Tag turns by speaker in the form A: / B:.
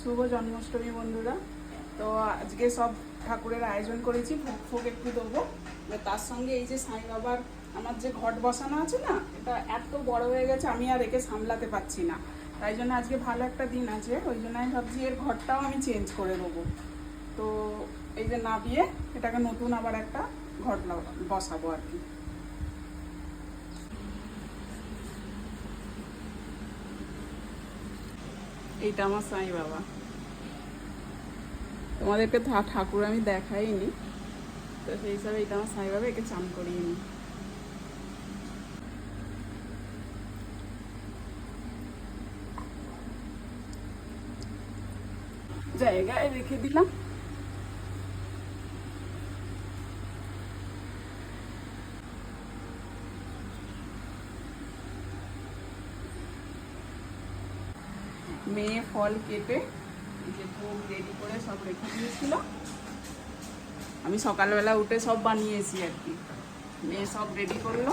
A: শুভ জন্মাষ্টমী বন্ধুরা। তো আজকে সব ঠাকুরের আয়োজন করেছি, ভোগ ফোগ একটু দেবো। তার সঙ্গে এই যে সাই বাবার আমার যে ঘট বসানো আছে না, এটা এত বড় হয়ে গেছে, আমি আর একে সামলাতে পারছি না। তাই জন্য আজকে ভালো একটা দিন আছে, ওই জন্য আমি ভাবছি এর ঘরটাও আমি চেঞ্জ করে দেবো। তো এই যে নাবিয়ে এটাকে নতুন আবার একটা ঘট বসাবো আর কি। এইটা আমার সাই বাবা। তোমাদেরকে ঠাকুর আমি দেখাইনি, তো সেই হিসাবে এটা আমার সাই বাবা, একে চান করিয়ে নি। জায়গায় রেখে দিলাম। মেয়ে ফল কেটে এই যে ভোগ রেডি করে সব রেখে দিয়েছিল। আমি সকালবেলা উঠে সব বানিয়েছি আর কি। মেয়ে সব রেডি করলো,